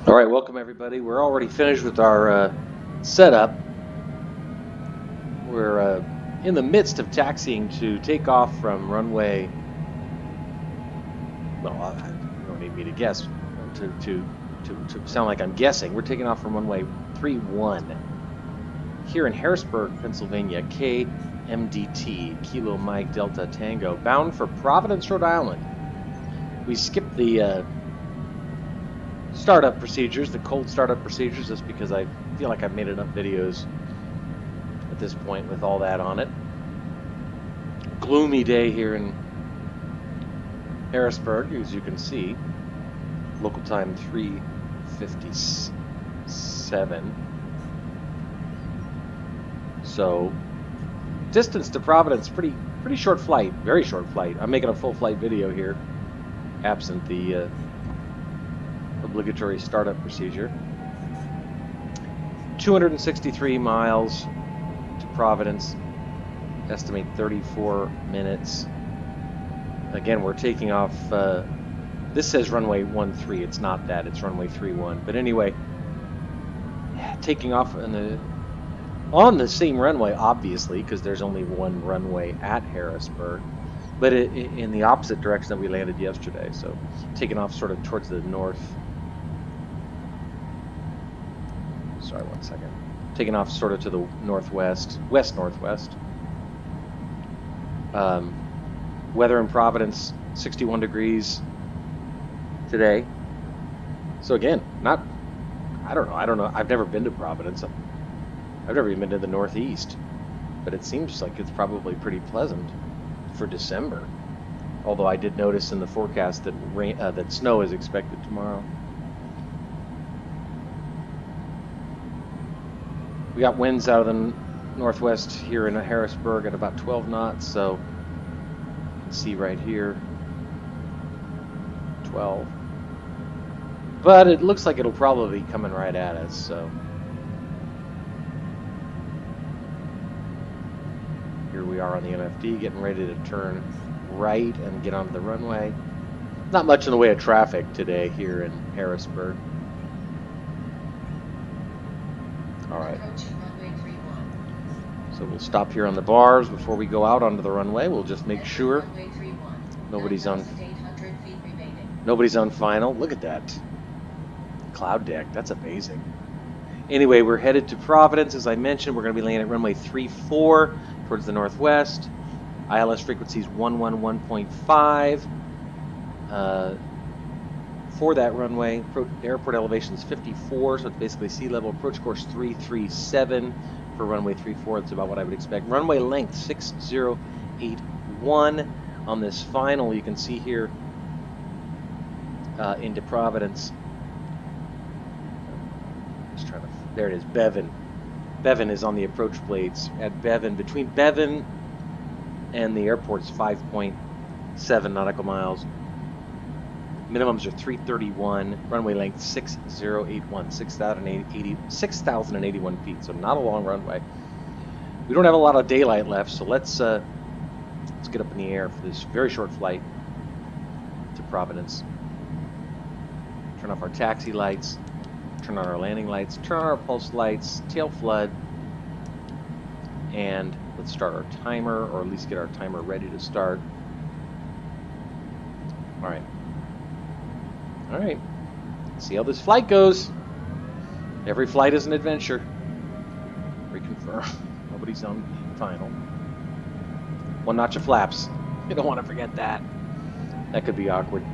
All right, welcome everybody. We're already finished with our setup. We're in the midst of taxiing to take off from runway. Well, you don't need me to guess to sound like I'm guessing. We're taking off from runway 31 here in Harrisburg, Pennsylvania. KMDT, Kilo Mike Delta Tango, bound for Providence, Rhode Island. We skipped the startup procedures, the cold startup procedures, just because I feel like I've made enough videos at this point with all that on it. Gloomy day here in Harrisburg, as you can see. Local time 3:57. So distance to Providence, pretty short flight, very short flight. I'm making a full flight video here, absent the obligatory startup procedure. 263 miles to Providence. Estimate 34 minutes. Again, we're taking off. This says runway 13. It's not that. It's runway 31. But anyway, taking off on the same runway, obviously, because there's only one runway at Harrisburg, but in the opposite direction that we landed yesterday. So taking off sort of towards the north. Sorry, one second. Taking off sort of to the northwest, west-northwest. Weather in Providence, 61 degrees today. So again, I don't know. I've never been to Providence. I've never even been to the Northeast, but it seems like it's probably pretty pleasant for December. Although I did notice in the forecast that that snow is expected tomorrow. We got winds out of the northwest here in Harrisburg at about 12 knots, so you can see right here, 12. But it looks like it'll probably be coming right at us, so. Here we are on the MFD, getting ready to turn right and get onto the runway. Not much in the way of traffic today here in Harrisburg. All right. So we'll stop here on the bars before we go out onto the runway. We'll just make sure nobody's on final. Look at that cloud deck. That's amazing. Anyway, we're headed to Providence. As I mentioned, we're going to be landing at runway 34 towards the northwest. ILS frequency is 111.5. For that runway, airport elevation is 54, so it's basically sea level. Approach course 337 for runway 34. That's about what I would expect. Runway length 6081 on this final. You can see here into Providence. Just trying to. There it is, Bevan. Bevan is on the approach blades at Bevan. Between Bevan and the airport's 5.7 nautical miles. Minimums are 331. Runway length 6081, 6,081 feet. So not a long runway. We don't have a lot of daylight left, so let's get up in the air for this very short flight to Providence. Turn off our taxi lights. Turn on our landing lights. Turn on our pulse lights. Tail flood. And let's start our timer, or at least get our timer ready to start. All right. All right. See how this flight goes. Every flight is an adventure. Reconfirm. Nobody's on final. One notch of flaps. You don't want to forget that. That could be awkward.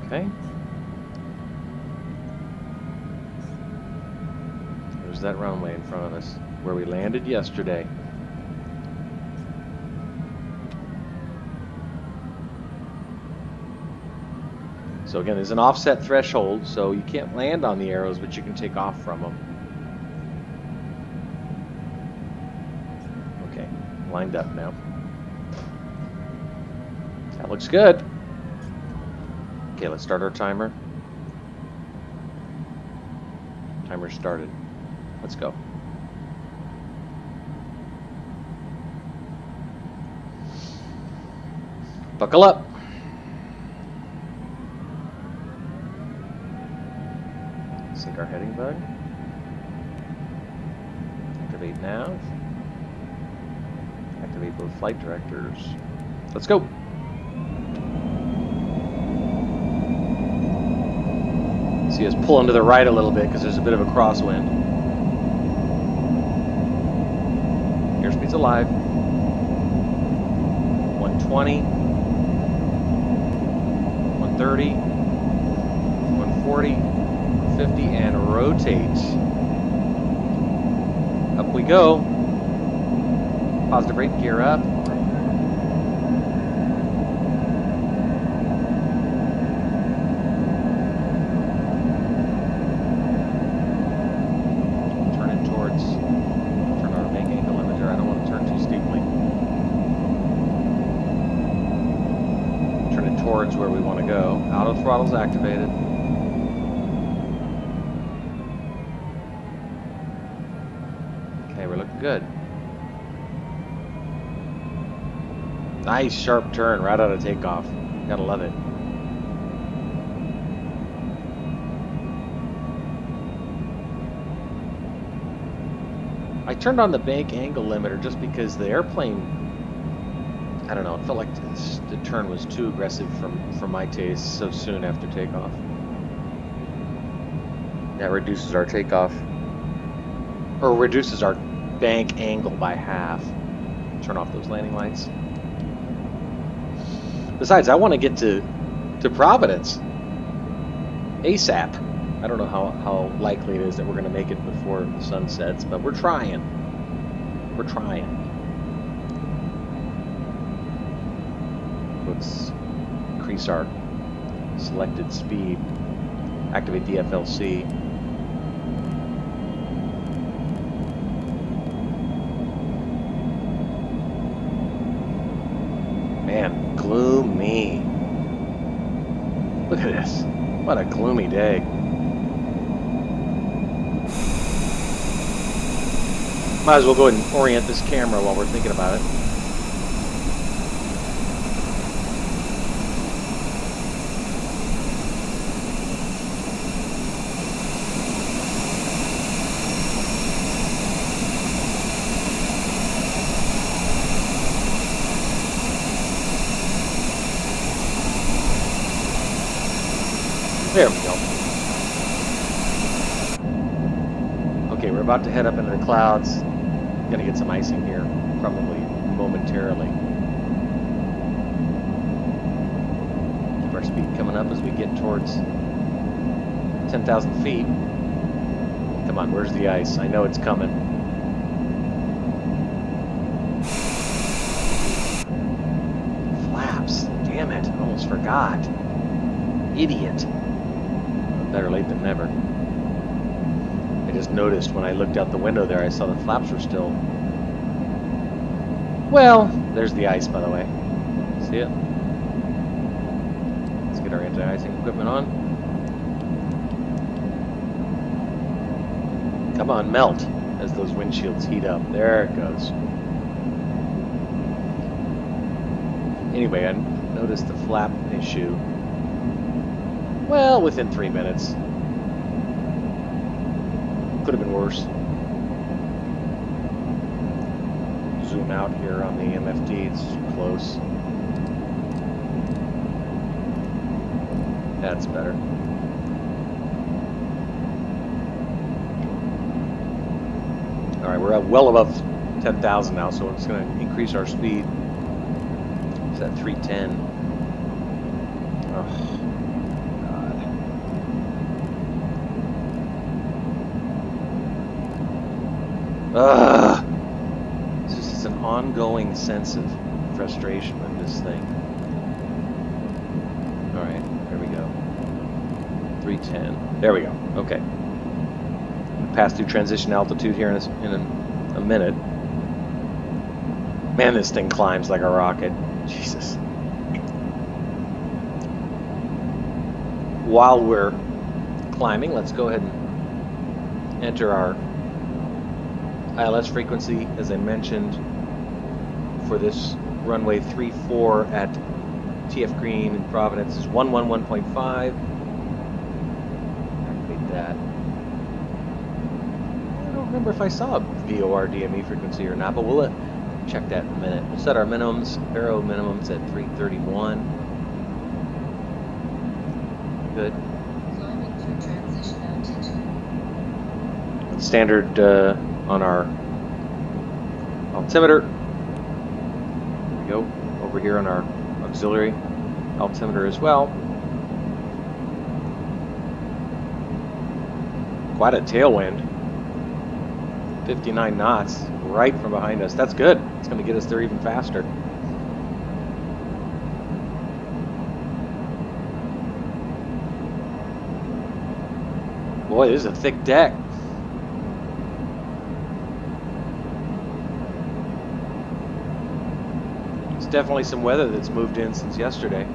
Okay. There's that runway in front of us, where we landed yesterday. So again, there's an offset threshold, so you can't land on the arrows, but you can take off from them. Okay, lined up now. That looks good. Okay, let's start our timer. Timer started. Let's go. Buckle up. Sync our heading bug. Activate nav. Activate both flight directors. Let's go. See us pulling to the right a little bit because there's a bit of a crosswind. Airspeed's alive. 120. 130. 140. 150 and rotate. Up we go. Positive rate, gear up. Turn our bank angle limiter. I don't want to turn too steeply. Turn it towards where we want to go. Auto throttle's activated. Okay, we're looking good. Nice sharp turn right out of takeoff. Gotta love it. I turned on the bank angle limiter just because the airplane, I don't know, it felt like the turn was too aggressive for my taste so soon after takeoff. That reduces our takeoff, or reduces our bank angle by half. Turn off those landing lights. Besides, I want to get to Providence ASAP. I don't know how likely it is that we're going to make it before the sun sets, but we're trying. We're trying. Let's increase our selected speed. Activate the FLC. Man, gloomy. Look at this. What a gloomy day. Might as well go ahead and orient this camera while we're thinking about it. There we go. Okay, we're about to head up into the clouds. Gonna get some icing here, probably momentarily. Keep our speed coming up as we get towards 10,000 feet. Come on, where's the ice? I know it's coming. Flaps, damn it, I almost forgot. Idiot. Better late than never. I just noticed when I looked out the window there, I saw the flaps were still... Well, there's the ice, by the way. See it? Let's get our anti-icing equipment on. Come on, melt as those windshields heat up. There it goes. Anyway, I noticed the flap issue. Well, within 3 minutes. Could have been worse. Zoom out here on the MFD, it's close. That's better. Alright, we're well above 10,000 now, so it's going to increase our speed. It's at 310. Oh. It's just an ongoing sense of frustration with this thing. Alright, there we go. 310. There we go. Okay. We'll pass through transition altitude here in a minute. Man, this thing climbs like a rocket. Jesus. While we're climbing, let's go ahead and enter our ILS frequency, as I mentioned, for this runway 34 at TF green in Providence is 111.5. Activate that. I don't remember if I saw a VOR DME frequency or not, but we'll check that in a minute. We'll set our minimums, aero minimums at 331. Good. Standard on our altimeter. There we go. Over here on our auxiliary altimeter as well. Quite a tailwind. 59 knots right from behind us. That's good. It's going to get us there even faster. Boy, this is a thick deck. It's definitely some weather that's moved in since yesterday.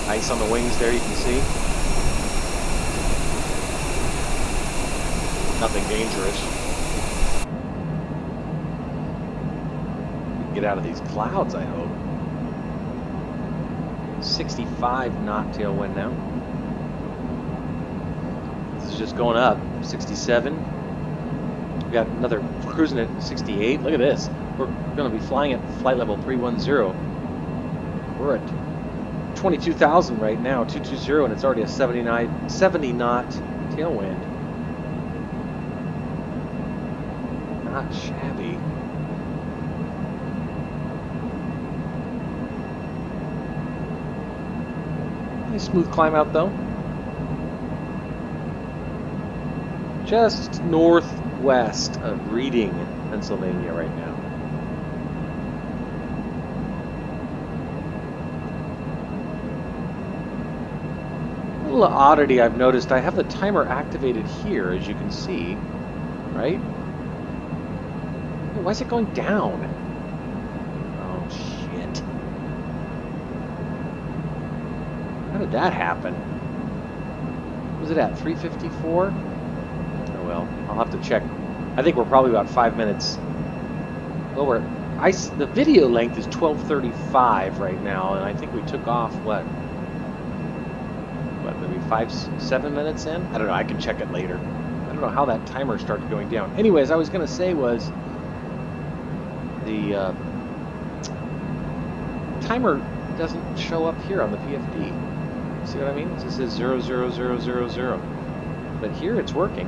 Ice on the wings there, you can see. Nothing dangerous. We can get out of these clouds, I hope. 65 knot tailwind now. This is just going up. 67. We got another cruising at 68. Look at this. We're going to be flying at flight level 310. We're at 22,000 right now, 220, and it's already a 70 knot tailwind. Not shabby. Nice smooth climb out though. Just northwest of Reading, Pennsylvania right now. A little oddity I've noticed, I have the timer activated here, as you can see, right? Why is it going down? Oh, shit. How did that happen? Was it at 354? Oh well, I'll have to check. I think we're probably about 5 minutes lower. The video length is 12:35 right now, and I think we took off, what maybe 7 minutes in? I don't know, I can check it later. I don't know how that timer started going down. Anyways, I was going to say was, the timer doesn't show up here on the PFD. See what I mean? It says 00000. But here it's working.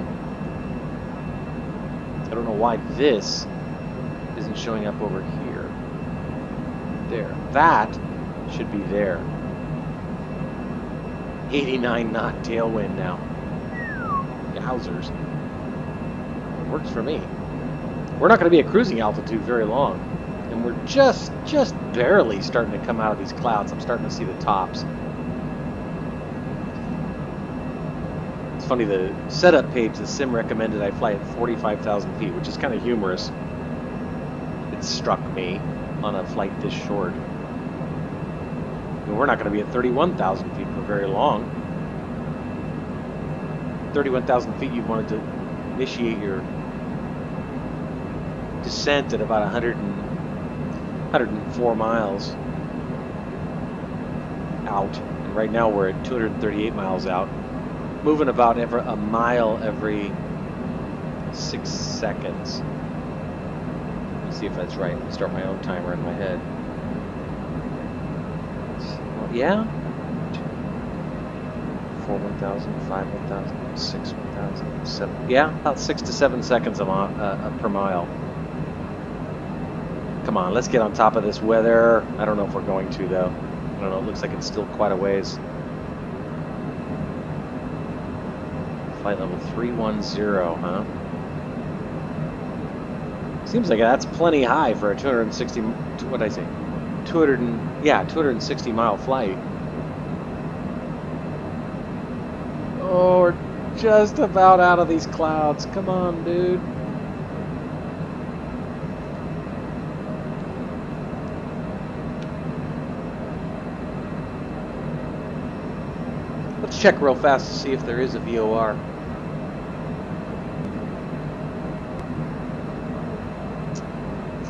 I don't know why this isn't showing up over here. There. That should be there. 89 knot tailwind now. Yowzers. It works for me. We're not going to be at cruising altitude very long, and we're just barely starting to come out of these clouds. I'm starting to see the tops. It's funny, the setup page, the sim recommended I fly at 45,000 feet, which is kind of humorous. It struck me on a flight this short. And we're not going to be at 31,000 feet for very long. 31,000 feet, you wanted to initiate your descent at about 104 miles out, and right now we're at 238 miles out, moving about a mile every 6 seconds. Let me see if that's right. Let me start my own timer in my head. Yeah? 4 1,000, 5 1,000, 6 1,000, 7. Yeah, about 6 to 7 seconds per mile. Come on, let's get on top of this weather. I don't know if we're going to, though. I don't know, it looks like it's still quite a ways. Flight level 310, huh? Seems like that's plenty high for a 260, what did I say? 260 mile flight. Oh, we're just about out of these clouds. Come on, dude. Let's check real fast to see if there is a VOR.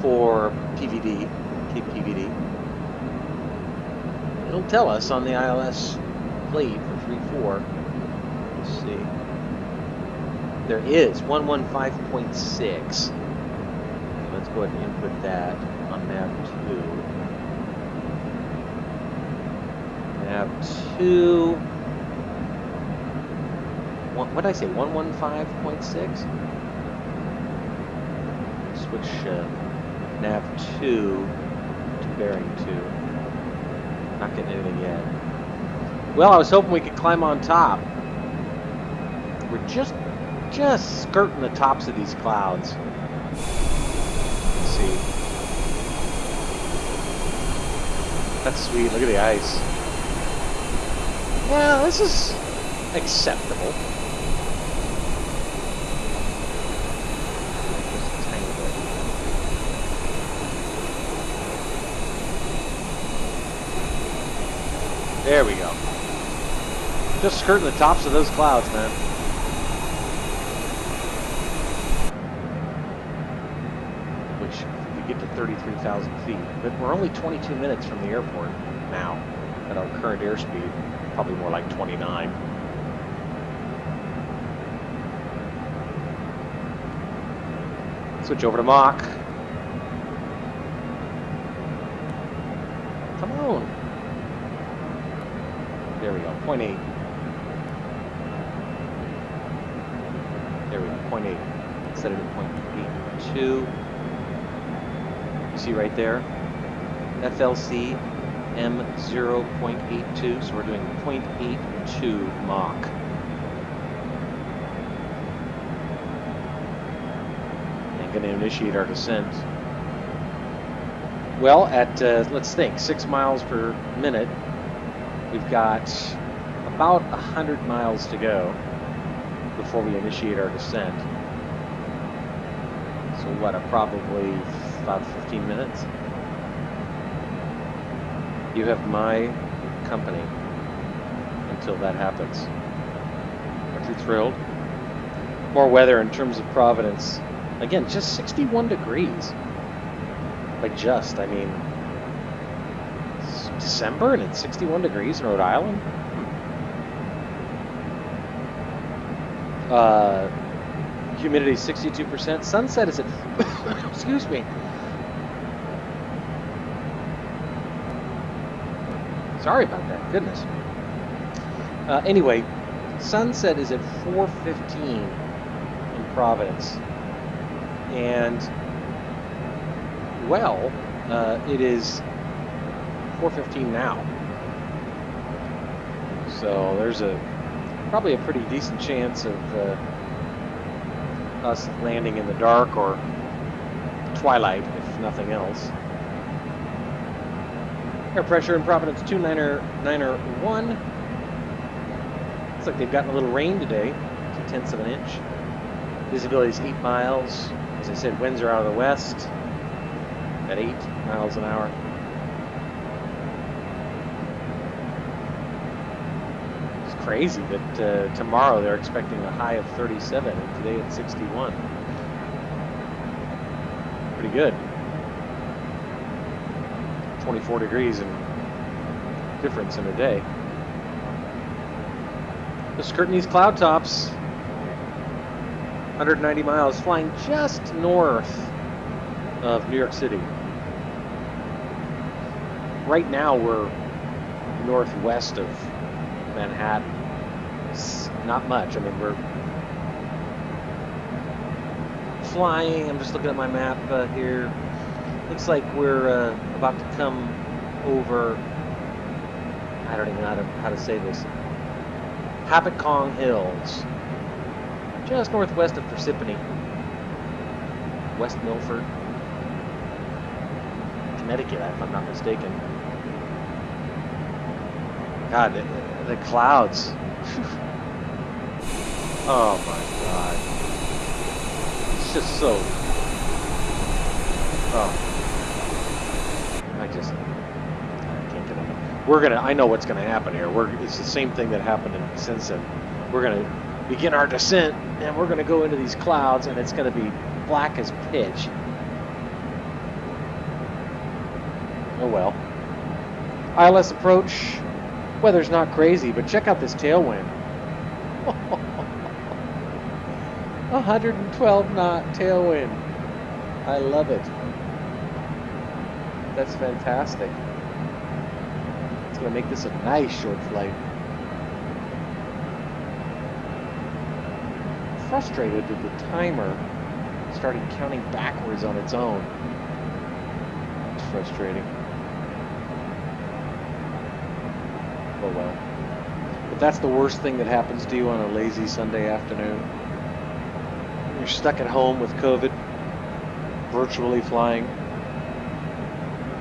For KPVD. It'll tell us on the ILS plate for 3-4. Let's see. There is 115.6. Let's go ahead and input that on nav 2. Nav 2. What did I say? 115.6? Switch nav 2 to bearing 2. Not getting anything yet. Well, I was hoping we could climb on top. We're just skirting the tops of these clouds. Let's see. That's sweet. Look at the ice. Yeah, this is acceptable. Just a tiny bit. There we go. Just skirting the tops of those clouds, man. Which, if we get to 33,000 feet, but we're only 22 minutes from the airport now at our current airspeed. Probably more like 29. Switch over to Mach. Come on. There we go, 0.8. There we go, 0.8. Set it at 0.82. You see right there? FLC M0.82, so we're doing 0.82 Mach. And going to initiate our descent. Well, at, let's think, 6 miles per minute, we've got about 100 miles to go before we initiate our descent. So what, probably about 15 minutes? You have my company until that happens. Aren't you thrilled? More weather in terms of Providence. Again, just 61 degrees. By just, I mean, it's December and it's 61 degrees in Rhode Island? Humidity 62%. Sunset is at, excuse me. Sorry about that, goodness. Anyway, sunset is at 4:15 in Providence. And, well, it is 4:15 now. So there's probably a pretty decent chance of us landing in the dark or twilight, if nothing else. Air pressure in Providence 291. Looks like they've gotten a little rain today, 0.2 of an inch. Visibility is 8 miles. As I said, winds are out of the west at 8 miles an hour. It's crazy that tomorrow they're expecting a high of 37 and today it's 61. Pretty good. 24 degrees in difference in a day. Just skirting these cloud tops. 190 miles, flying just north of New York City. Right now we're northwest of Manhattan. It's not much. I mean, we're flying. I'm just looking at my map here. Looks like we're about to come over, I don't even know how to say this, Hapikong Hills, just northwest of Parsippany, West Milford, Connecticut, if I'm not mistaken. God, the clouds. Oh my God. It's just so... Oh. I can't get it. I know what's gonna happen here. It's the same thing that happened in Simpson. We're gonna begin our descent, and we're gonna go into these clouds, and it's gonna be black as pitch. Oh well. ILS approach. Weather's not crazy, but check out this tailwind. 112 knot tailwind. I love it. That's fantastic. It's going to make this a nice short flight. Frustrated that the timer started counting backwards on its own. It's frustrating. Oh well. But that's the worst thing that happens to you on a lazy Sunday afternoon. You're stuck at home with COVID, virtually flying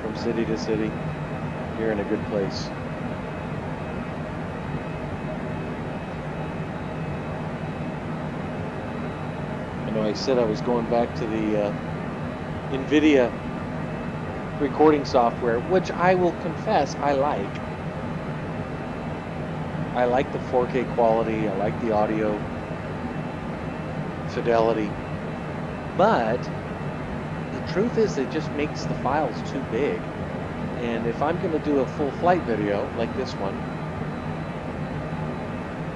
from city to city. You're in a good place. I know I said I was going back to the NVIDIA recording software, which I will confess I like. I like the 4K quality, I like the audio fidelity, but the truth is it just makes the files too big. And if I'm going to do a full flight video like this one,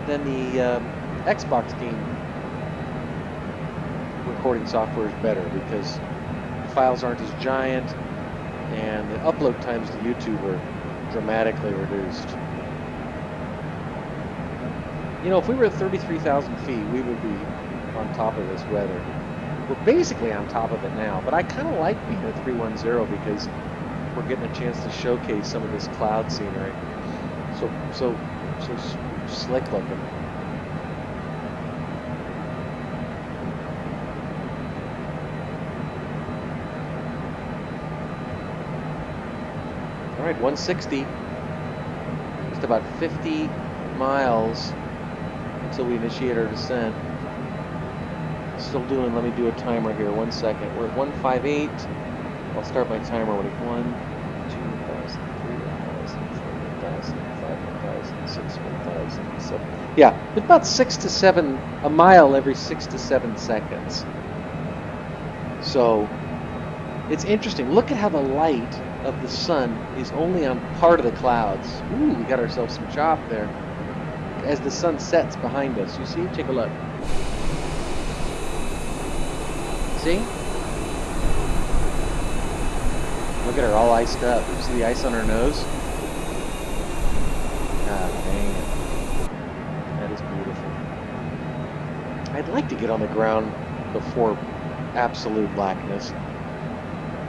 then the Xbox game recording software is better because the files aren't as giant and the upload times to YouTube are dramatically reduced. You know, if we were at 33,000 feet, we would be on top of this weather. We're basically on top of it now, but I kind of like being at 310 because we're getting a chance to showcase some of this cloud scenery. So slick looking. All right, 160. Just about 50 miles until we initiate our descent. Still doing, let me do a timer here, 1 second. We're at 158. I'll start my timer when it's 1, 2,000, 3,000, 4,000, 5,000, 6,000, 7,000. Yeah, it's about 6 to 7, a mile every 6 to 7 seconds. So it's interesting. Look at how the light of the sun is only on part of the clouds. Ooh, we got ourselves some chop there. As the sun sets behind us, you see? Take a look. See? Look at her all iced up. You see the ice on her nose? God dang it. That is beautiful. I'd like to get on the ground before absolute blackness.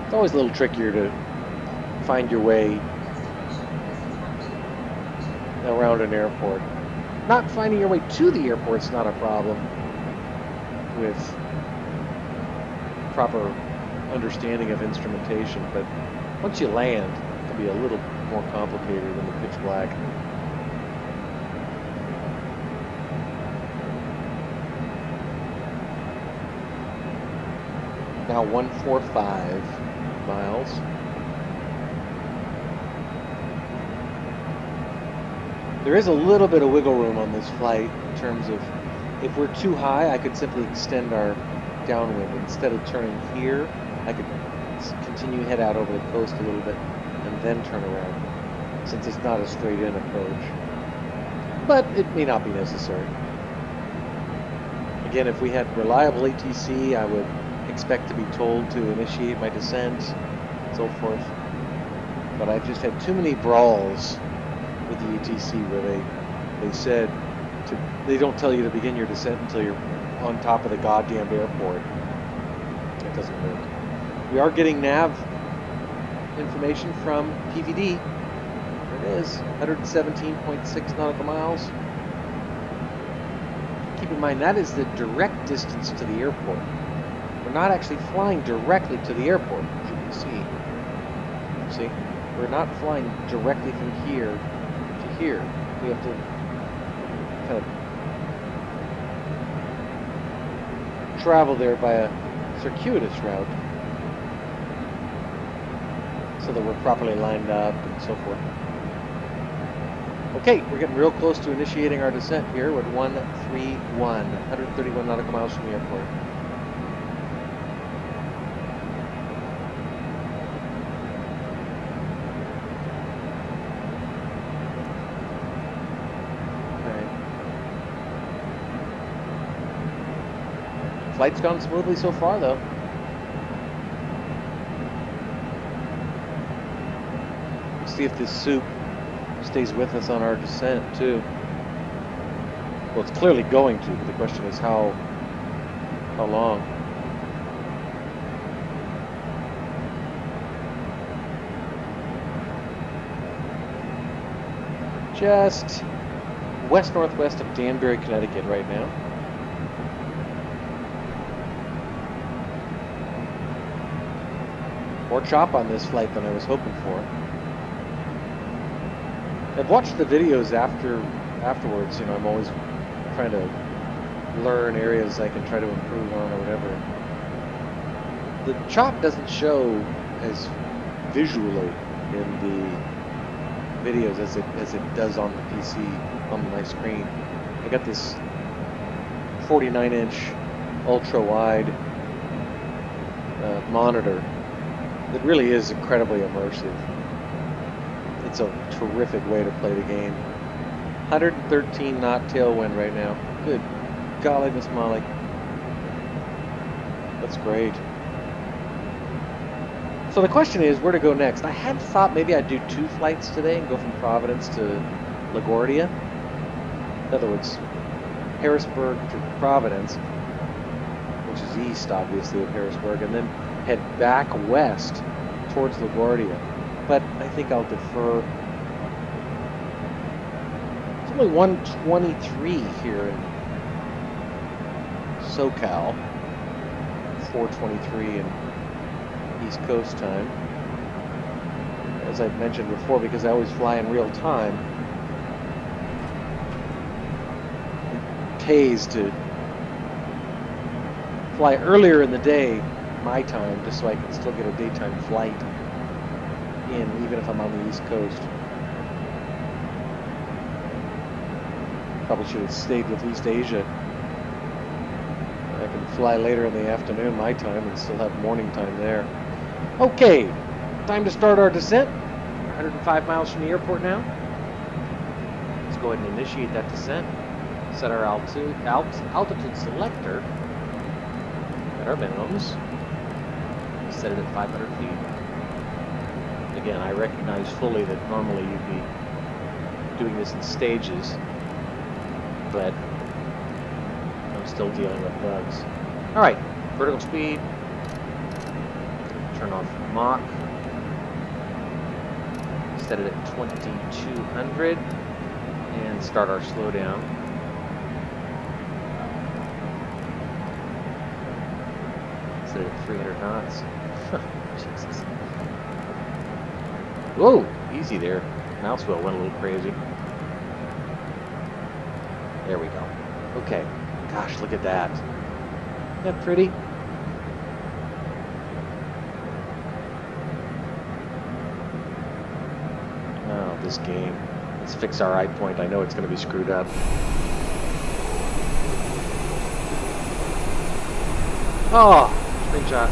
It's always a little trickier to find your way around an airport. Not finding your way to the airport's not a problem with proper understanding of instrumentation, but once you land, it can be a little more complicated in the pitch black. Now 145 miles. There is a little bit of wiggle room on this flight in terms of if we're too high, I could simply extend our downwind. Instead of turning here, I could continue head out over the coast a little bit and then turn around, since it's not a straight in approach. But it may not be necessary. Again, if we had reliable ATC, I would expect to be told to initiate my descent, and so forth. But I've just had too many brawls with the ATC where they said they don't tell you to begin your descent until you're on top of the goddamn airport. That doesn't work. We are getting nav information from PVD. There it is, 117.6 nautical miles. Keep in mind, that is the direct distance to the airport. We're not actually flying directly to the airport, as you can see. See? We're not flying directly from here to here. We have to kind of travel there by a circuitous route so that we're properly lined up and so forth. Okay, we're getting real close to initiating our descent here. We're at 131 nautical miles from the airport. Flight's gone smoothly so far, though. Let's see if this soup stays with us on our descent, too. Well, it's clearly going to, but the question is how long? Just west-northwest of Danbury, Connecticut right now. More chop on this flight than I was hoping for. I've watched the videos afterwards. You know, I'm always trying to learn areas I can try to improve on or whatever. The chop doesn't show as visually in the videos as it does on the PC on my screen. I got this 49-inch ultra-wide monitor that really is incredibly immersive. It's a terrific way to play the game. 113 knot tailwind right now. Good golly, Miss Molly. That's great. So the question is where to go next. I had thought maybe I'd do 2 flights today and go from Providence to LaGuardia. In other words, Harrisburg to Providence, which is east, obviously, of Harrisburg, and then head back west towards LaGuardia. But I think I'll defer. It's only 1:23 here in SoCal, 4:23 in East Coast time. As I've mentioned before, because I always fly in real time, it pays to fly earlier in the day, my time, just so I can still get a daytime flight in, even if I'm on the East Coast. Probably should have stayed with East Asia. I can fly later in the afternoon, my time, and still have morning time there. Okay, time to start our descent. 105 miles from the airport now. Let's go ahead and initiate that descent. Set our altitude selector at our minimums. Set it at 500 feet. Again, I recognize fully that normally you'd be doing this in stages, but I'm still dealing with bugs. All right, vertical speed. Turn off Mach. Set it at 2200 and start our slowdown. Set it at 300 knots. Jesus. Whoa, easy there. Mouse wheel went a little crazy. There we go. Okay. Gosh, look at that. Isn't that pretty? Oh, this game. Let's fix our eye point. I know it's going to be screwed up. Oh, screenshot.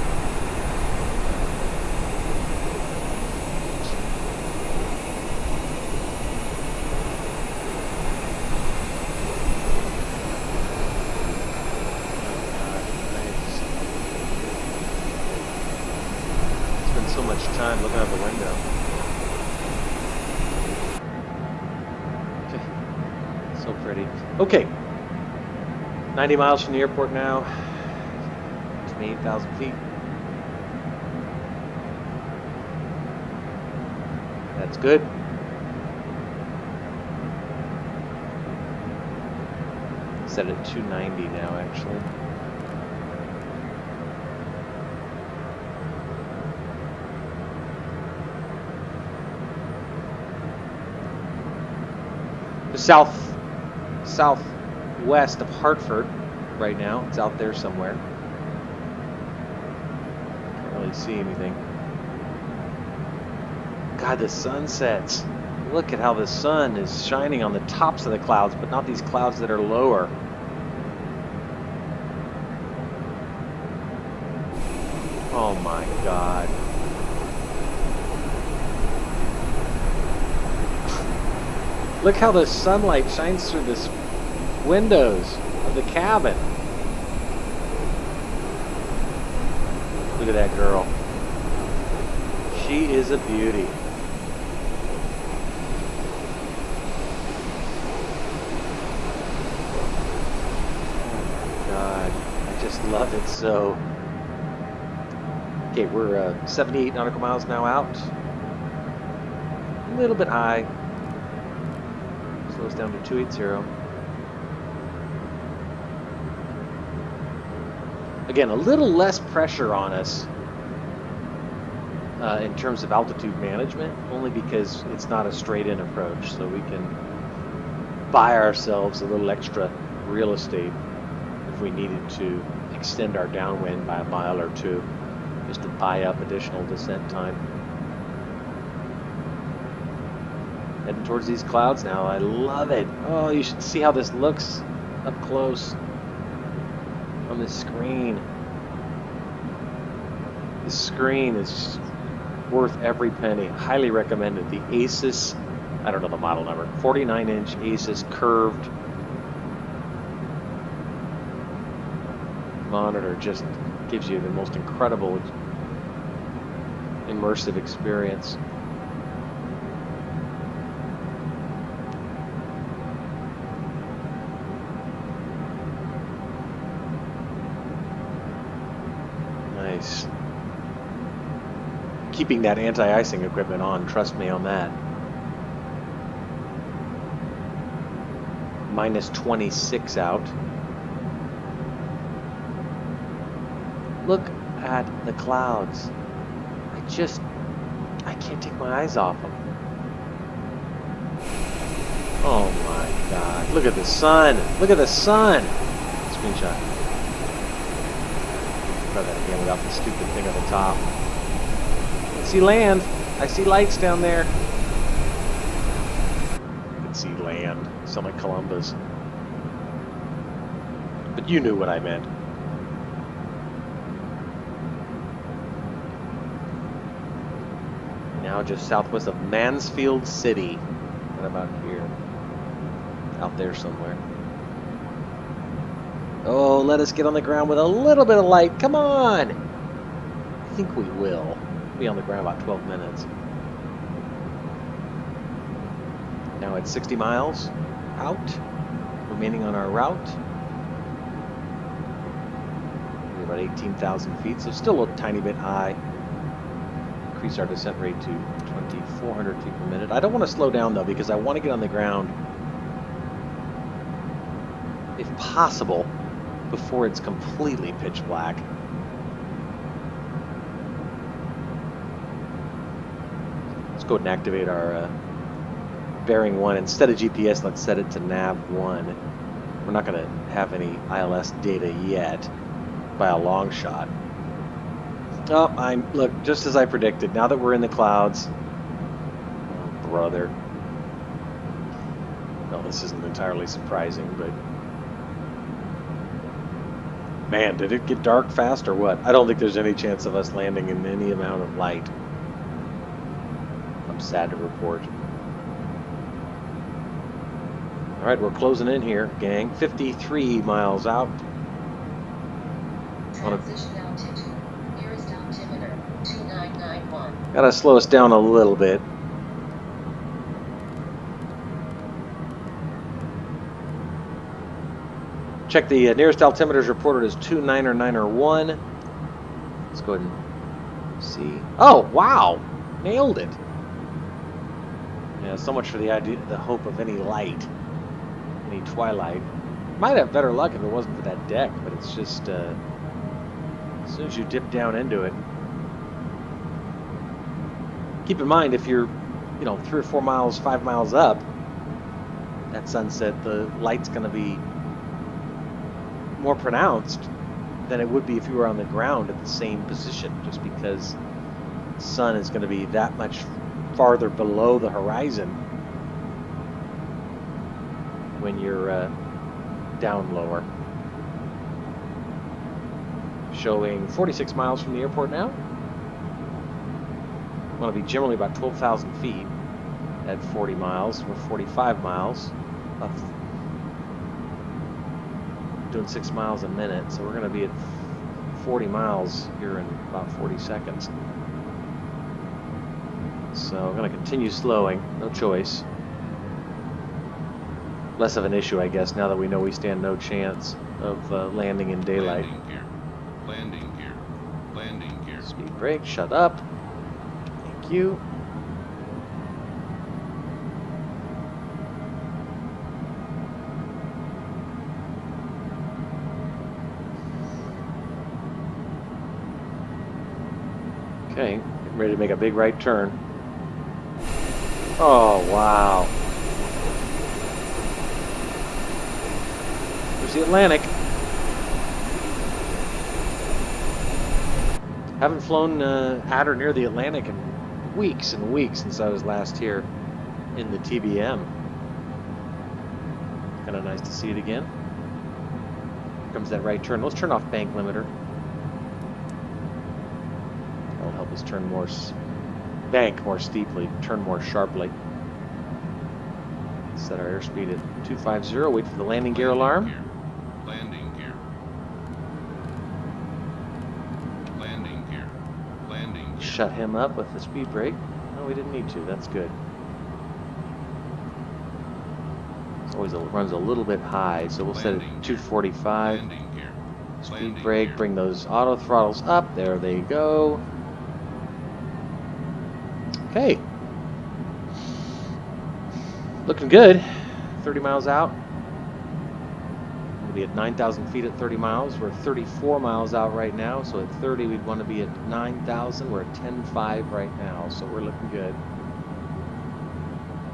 So much time looking out the window. So pretty. Okay. 90 miles from the airport now. 28,000 feet. That's good. Set it at 290 now, actually. Southwest of Hartford right now. It's out there somewhere. Can't really see anything. God, the sun sets. Look at how the sun is shining on the tops of the clouds, but not these clouds that are lower. Oh my God. Look how the sunlight shines through this windows of the cabin. Look at that girl. She is a beauty. Oh my God, I just love it so. Okay, we're 78 nautical miles now out. A little bit high. Slow us down to 280. Again, a little less pressure on us in terms of altitude management, only because it's not a straight-in approach, so we can buy ourselves a little extra real estate if we needed to extend our downwind by a mile or two, just to buy up additional descent time. Heading towards these clouds now. I love it. Oh, you should see how this looks up close on this screen. This screen is worth every penny. Highly recommended. The Asus, I don't know the model number, 49-inch Asus curved monitor just gives you the most incredible immersive experience. Nice. Keeping that anti-icing equipment on, trust me on that. Minus 26 out. Look at the clouds. I can't take my eyes off them. Oh my God. Look at the sun. Look at the sun. Screenshot. Try that again without the stupid thing at the top. I see land. I see lights down there. I can see land. Sound like Columbus. But you knew what I meant. Now just southwest of Mansfield City. Right about here. Out there somewhere. Oh, let us get on the ground with a little bit of light. Come on! I think we will. Be on the ground about 12 minutes. Now it's 60 miles out, remaining on our route. We're about 18,000 feet, so still a tiny bit high. Increase our descent rate to 2,400 feet per minute. I don't want to slow down though, because I want to get on the ground, if possible, before it's completely pitch black. Let's go ahead and activate our bearing 1. Instead of GPS, let's set it to nav 1. We're not going to have any ILS data yet by a long shot. Oh, look, just as I predicted, now that we're in the clouds. Oh, brother. No, this isn't entirely surprising, but man, did it get dark fast or what? I don't think there's any chance of us landing in any amount of light. I'm sad to report. All right, we're closing in here, gang. 53 miles out. Transition altitude. Nearest altimeter 2991. Gotta slow us down a little bit. Check the nearest altimeters reported as 29901. Let's go ahead and see. Oh, wow! Nailed it. Yeah, so much for the idea, the hope of any light, any twilight. Might have better luck if it wasn't for that deck, but it's just as soon as you dip down into it. Keep in mind, if you're, 3 or 4 miles, 5 miles up at sunset, the light's going to be more pronounced than it would be if you were on the ground at the same position, just because the sun is going to be that much farther below the horizon when you're down lower. Showing 46 miles from the airport now. Want to be generally about 12,000 feet at 40 miles. We're 45 miles up, doing 6 miles a minute, so we're going to be at 40 miles here in about 40 seconds. So I'm going to continue slowing, no choice. Less of an issue, I guess, now that we know we stand no chance of landing in daylight. Landing gear. Landing gear. Landing gear. Speed brake, shut up. Thank you. Okay, getting ready to make a big right turn. Oh, wow. There's the Atlantic. Haven't flown at or near the Atlantic in weeks and weeks since I was last here in the TBM. Kind of nice to see it again. Here comes that right turn. Let's turn off bank limiter. That'll help us turn more, bank more steeply, turn more sharply. Set our airspeed at 250. Wait for the landing gear alarm. Landing gear. Landing gear. Landing gear. Shut him up with the speed brake. No, we didn't need to. That's good. It's always runs a little bit high, so we'll set it at 245. Landing gear. Speed brake. Bring those auto throttles up. There they go. Okay. Looking good. 30 miles out. We'll be at 9,000 feet at 30 miles. We're 34 miles out right now, so at 30 we'd want to be at 9,000. We're at 10.5 right now, so we're looking good.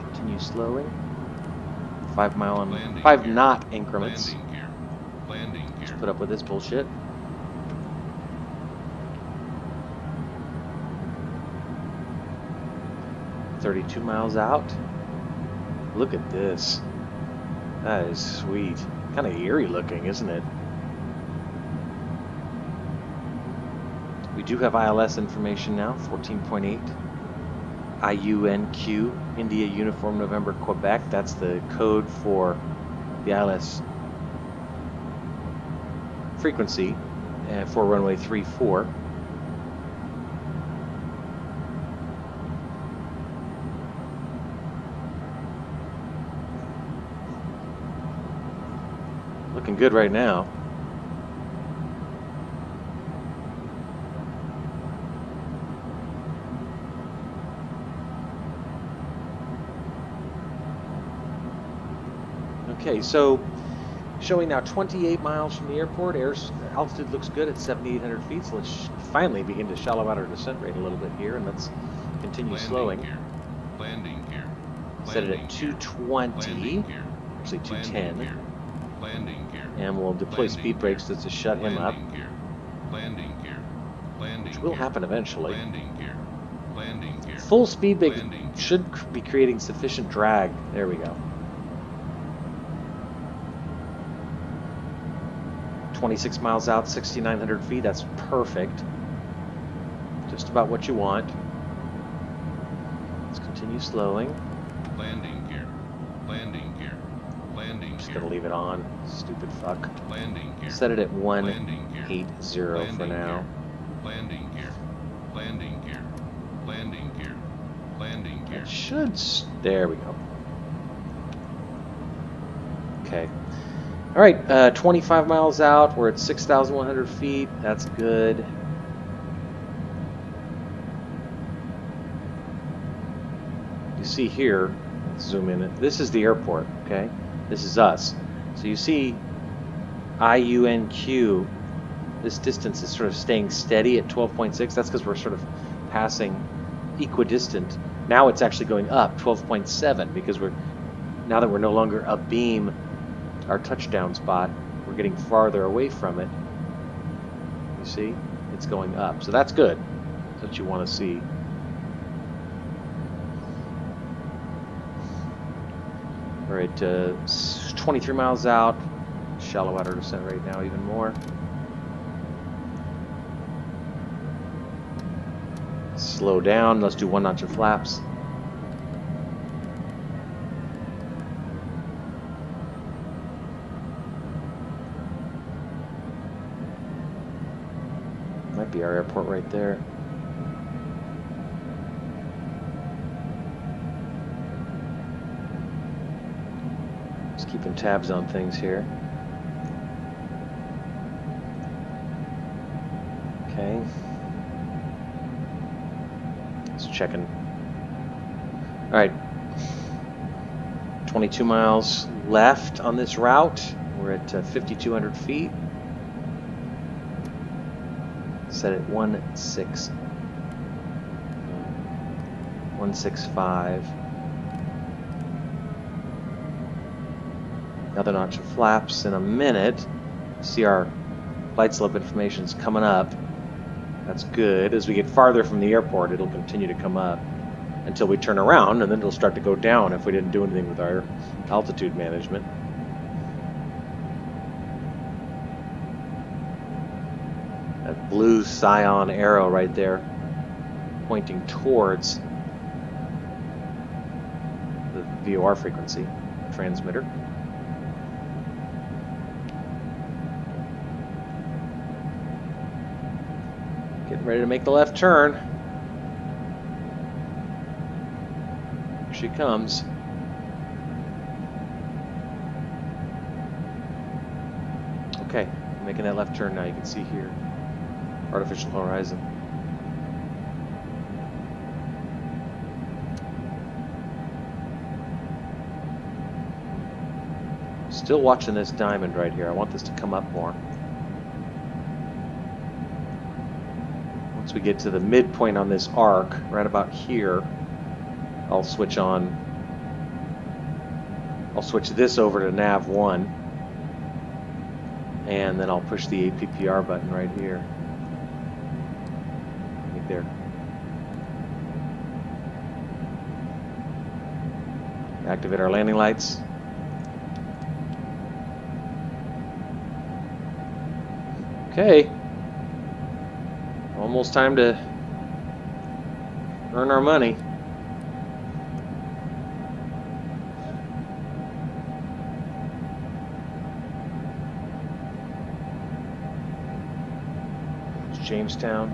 Continue slowing. 5 mile and 5 knot increments. Landing gear. Landing gear. Just put up with this bullshit. $32 miles out. Look at this. That is sweet. Kind of eerie looking, isn't it? We do have ILS information now, 14.8. IUNQ, India Uniform November Quebec. That's the code for the ILS frequency for runway 34. Looking good right now. Okay, so showing now 28 miles from the airport. Altitude looks good at 7,800 feet, so let's finally begin to shallow out our descent rate a little bit here, and let's continue slowing. Gear. Landing gear. Set it at 220, actually 210. Landing gear. And we'll deploy speed brakes just to shut him up. Landing gear. Landing which will happen eventually. Landing gear. Landing gear. Full speed brake should be creating sufficient drag. There we go. 26 miles out, 6,900 feet. That's perfect. Just about what you want. Let's continue slowing. Landing gear. Landing gear. Landing Just gear. gonna leave it on. Stupid fuck. Landing gear. Set it at Landing gear. 180 for now. Landing gear. Landing gear. Landing gear. Landing gear. It should. There we go. Okay. All right. 25 miles out. We're at 6,100 feet. That's good. You see here. Let's zoom in. This is the airport. Okay. This is us. So you see IUNQ. This distance is sort of staying steady at 12.6. That's because we're sort of passing equidistant. Now it's actually going up 12.7 because now that we're no longer abeam our touchdown spot, we're getting farther away from it. You see? It's going up. So that's good. That's what you want to see. We're at 23 miles out. Shallow out our descent right now even more. Slow down. Let's do 1 notch of flaps. Might be our airport right there. Just keeping tabs on things here. Okay. Just checking. All right. 22 miles left on this route. We're at 5,200 feet. Set at 165. Another notch of flaps in a minute. See our flight slope information is coming up. That's good. As we get farther from the airport, it'll continue to come up until we turn around, and then it'll start to go down if we didn't do anything with our altitude management. That blue cyan arrow right there pointing towards the VOR frequency transmitter. Getting ready to make the left turn. Here she comes. Okay, making that left turn now. You can see here, artificial horizon. Still watching this diamond right here. I want this to come up more. Once we get to the midpoint on this arc, right about here, I'll switch on. I'll switch this over to nav 1, and then I'll push the APPR button right here. Right there. Activate our landing lights. Okay. Almost time to earn our money. It's Jamestown.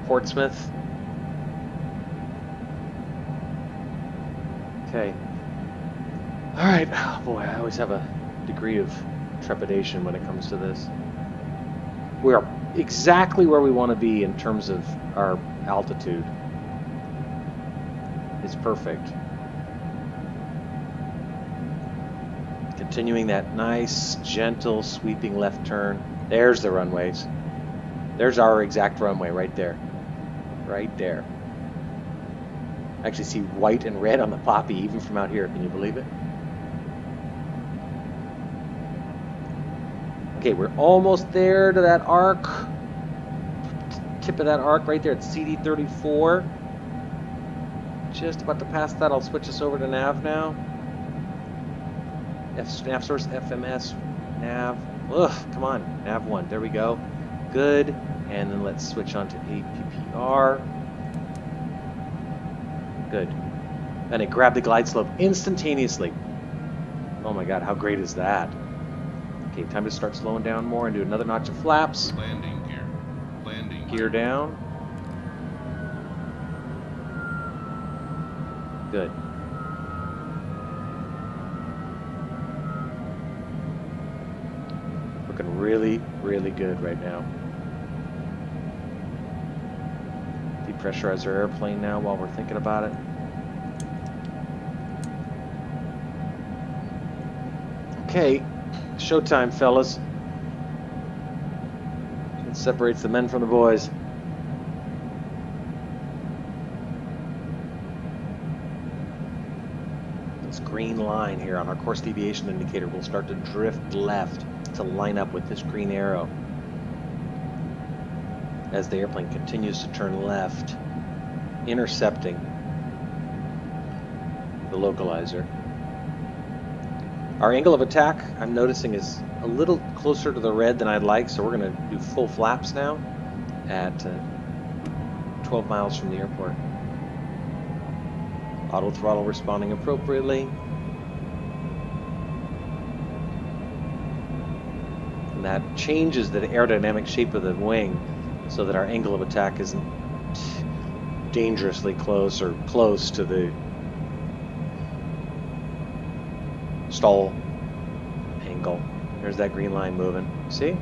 Portsmouth. Okay. All right. Oh boy, I always have a degree of trepidation when it comes to this. We are exactly where we want to be in terms of our altitude. It's perfect. Continuing that nice, gentle, sweeping left turn. There's the runways. There's our exact runway right there. Right there. I actually see white and red on the poppy even from out here. Can you believe it? Okay, we're almost there to that arc. Tip of that arc right there at CD34. Just about to pass that. I'll switch this over to nav now. Nav source, FMS, nav. Ugh, come on, nav 1. There we go. Good. And then let's switch on to APPR. Good. And it grabbed the glide slope instantaneously. Oh my god, how great is that? Okay, time to start slowing down more and do another notch of flaps. Landing gear. Landing Gear down. Good. Looking really, really good right now. Depressurize our airplane now while we're thinking about it. Okay, showtime, fellas. It separates the men from the boys. This green line here on our course deviation indicator will start to drift left to line up with this green arrow as the airplane continues to turn left, intercepting the localizer. Our angle of attack, I'm noticing, is a little closer to the red than I'd like, so we're going to do full flaps now at 12 miles from the airport. Auto throttle responding appropriately. and that changes the aerodynamic shape of the wing so that our angle of attack isn't dangerously close or close to the stall angle. There's that green line moving. See?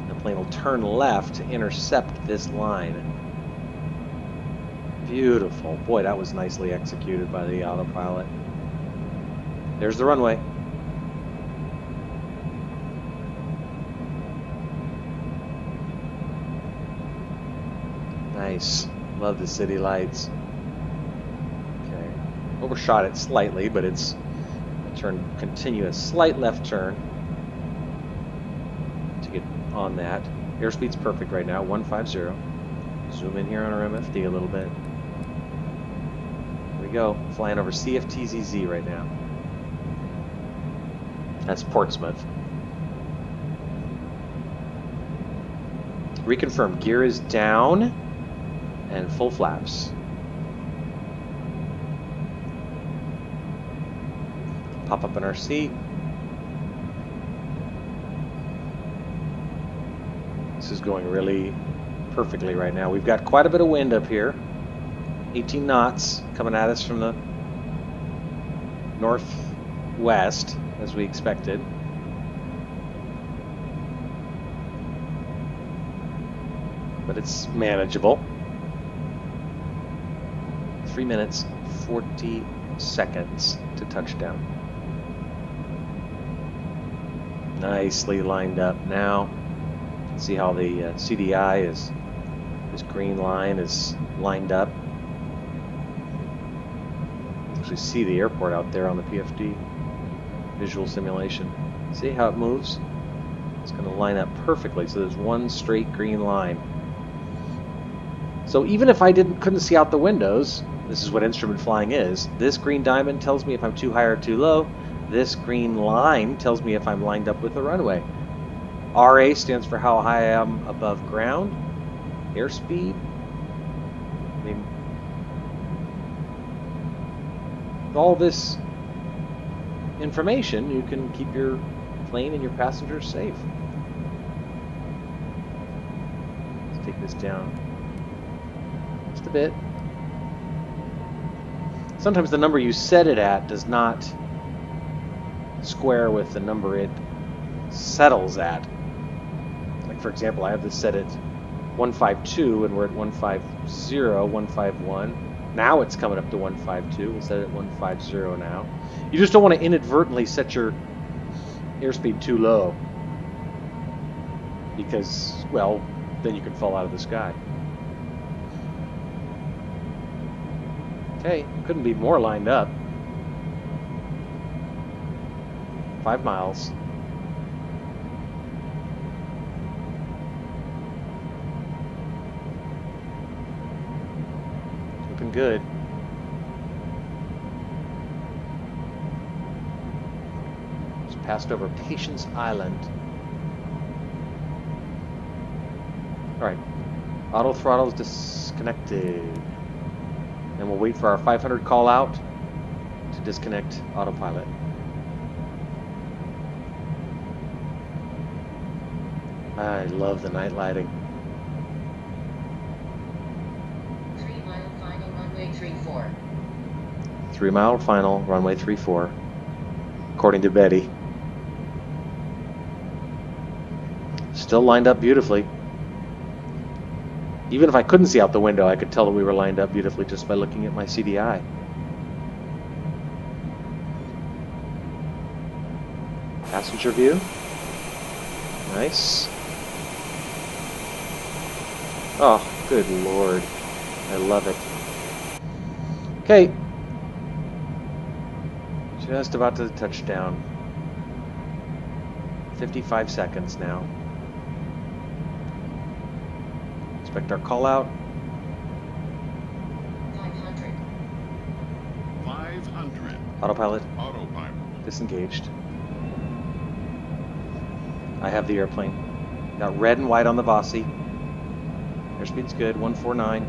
The plane will turn left to intercept this line. Beautiful. Boy, that was nicely executed by the autopilot. There's the runway. Nice. Love the city lights. Okay. Overshot it slightly, but it's a turn, continue a slight left turn to get on that. Airspeed's perfect right now, 150. Zoom in here on our MFD a little bit. Here we go. Flying over CFTZZ right now. That's Portsmouth. Reconfirm. Gear is down and full flaps. Pop up in our seat. This is going really perfectly right now. We've got quite a bit of wind up here. 18 knots coming at us from the northwest, as we expected. But it's manageable. 3 minutes, 40 seconds to touchdown. Nicely lined up now. See how the CDI is, this green line is lined up. Actually see the airport out there on the PFD visual simulation. See how it moves? It's going to line up perfectly, so there's one straight green line. So even if I couldn't see out the windows, this is what instrument flying is. This green diamond tells me if I'm too high or too low. This green line tells me if I'm lined up with the runway. RA stands for how high I am above ground. Airspeed. I mean, with all this information, you can keep your plane and your passengers safe. Let's take this down just a bit. Sometimes the number you set it at does not square with the number it settles at. Like for example, I have this set at 152 and we're at 150, 151. Now it's coming up to 152. We'll set it at 150 now. You just don't want to inadvertently set your airspeed too low because, well, then you can fall out of the sky. Okay, couldn't be more lined up. 5 miles. Looking good. Just passed over Patience Island. Alright. Auto throttle is disconnected. And we'll wait for our 500 call out to disconnect autopilot. I love the night lighting. 3 mile final runway 34. 3 mile final runway 34, according to Betty. Still lined up beautifully. Even if I couldn't see out the window, I could tell that we were lined up beautifully just by looking at my CDI. Passenger view. Nice. Oh, good Lord. I love it. Okay. Just about to touch down. 55 seconds now. Expect our call out. 500. 500. Autopilot Autopilot. disengaged. I have the airplane. Got red and white on the Vossi. Airspeed's good, 149.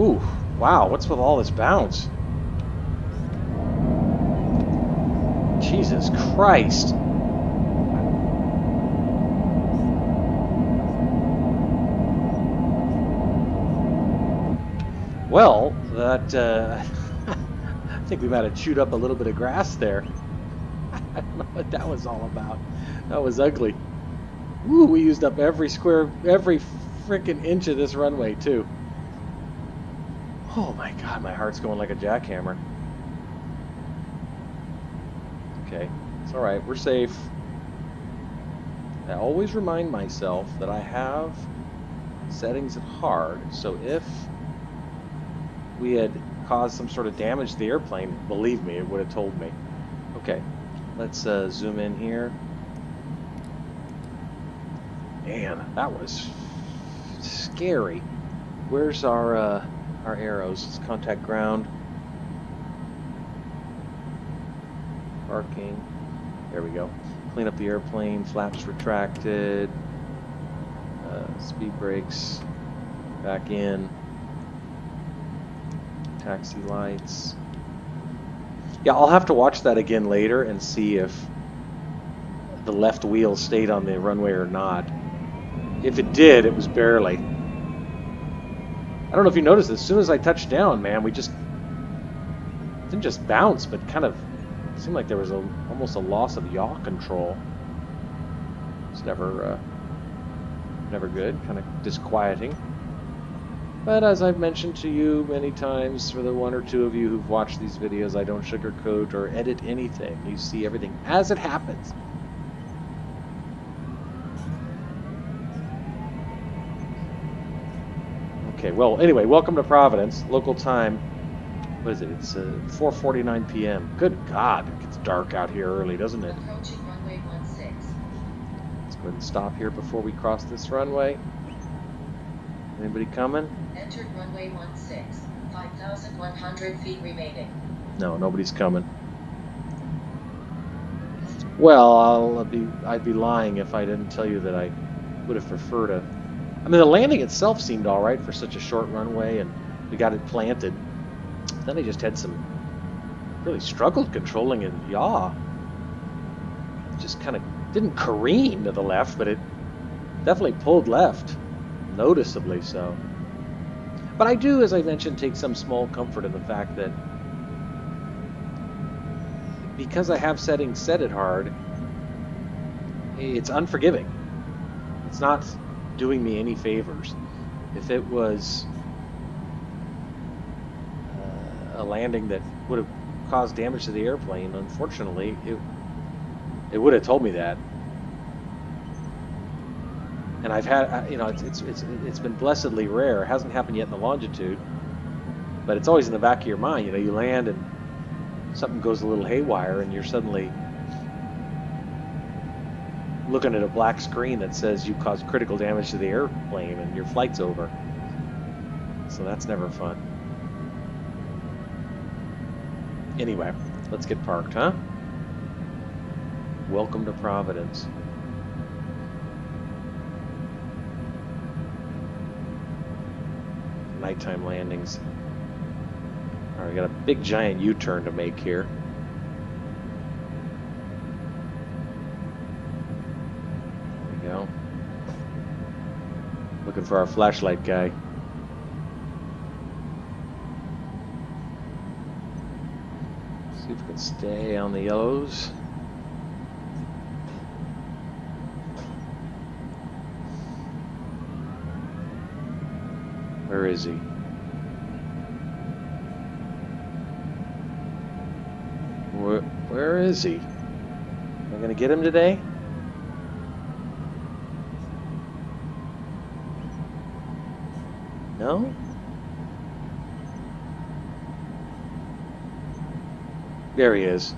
Ooh, wow, what's with all this bounce? Jesus Christ. Well, that, I think we might have chewed up a little bit of grass there. I don't know what that was all about. That was ugly. Woo, we used up every freaking inch of this runway, too. Oh my God, my heart's going like a jackhammer. Okay, it's all right. We're safe. I always remind myself that I have settings at hard, so if we had caused some sort of damage to the airplane, believe me, it would have told me. Okay, let's zoom in here. Man, that was scary. Where's our arrows? Let's contact ground. Parking. There we go. Clean up the airplane. Flaps retracted. Speed brakes. Back in. Taxi lights. Yeah, I'll have to watch that again later and see if the left wheel stayed on the runway or not. If it did, it was barely. I don't know if you noticed, as soon as I touched down, man, we just didn't just bounce, but kind of seemed like there was almost a loss of yaw control. It's never good, kind of disquieting. But as I've mentioned to you many times, for the one or two of you who've watched these videos, I don't sugarcoat or edit anything. You see everything as it happens. Okay, well, anyway, welcome to Providence. Local time, what is it? It's 4:49 p.m. Good God, it gets dark out here early, doesn't it? Approaching runway 16. Let's go ahead and stop here before we cross this runway. Anybody coming? Entered runway 16. 5,100 feet remaining. No, nobody's coming. Well, I'd be lying if I didn't tell you that I would have preferred a. I mean, the landing itself seemed all right for such a short runway, and we got it planted. Then I just had some really struggled controlling in yaw. Just kind of didn't careen to the left, but it definitely pulled left, noticeably so. But I do, as I mentioned, take some small comfort in the fact that because I have settings set at hard, it's unforgiving. It's not doing me any favors. If it was a landing that would have caused damage to the airplane, unfortunately, it would have told me that. And I've had, you know, it's been blessedly rare. It hasn't happened yet in the longitude, but it's always in the back of your mind. You know, you land and something goes a little haywire, and you're suddenly looking at a black screen that says you caused critical damage to the airplane and your flight's over. So that's never fun. Anyway, let's get parked, huh? Welcome to Providence. Nighttime landings. All right, we got a big giant U-turn to make here. There we go. Looking for our flashlight guy. See if we can stay on the yellows. Where is he? Where is he? Am I going to get him today? No? There he is.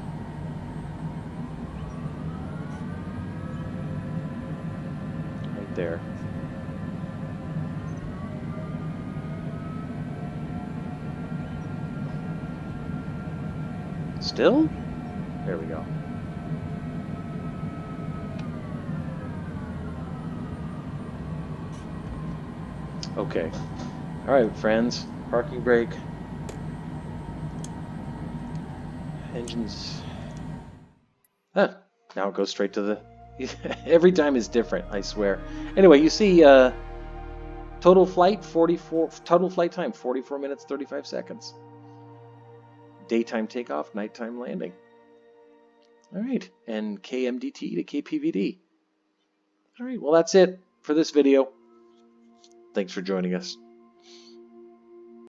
Right there. Still? There we go. Okay. All right, friends. Parking brake. Engines. Huh. Now it goes straight to the... Every time is different, I swear. Anyway, you see total flight time 44 minutes 35 seconds. Daytime takeoff, nighttime landing. All right, and KMDT to KPVD. All right, well, that's it for this video. Thanks for joining us.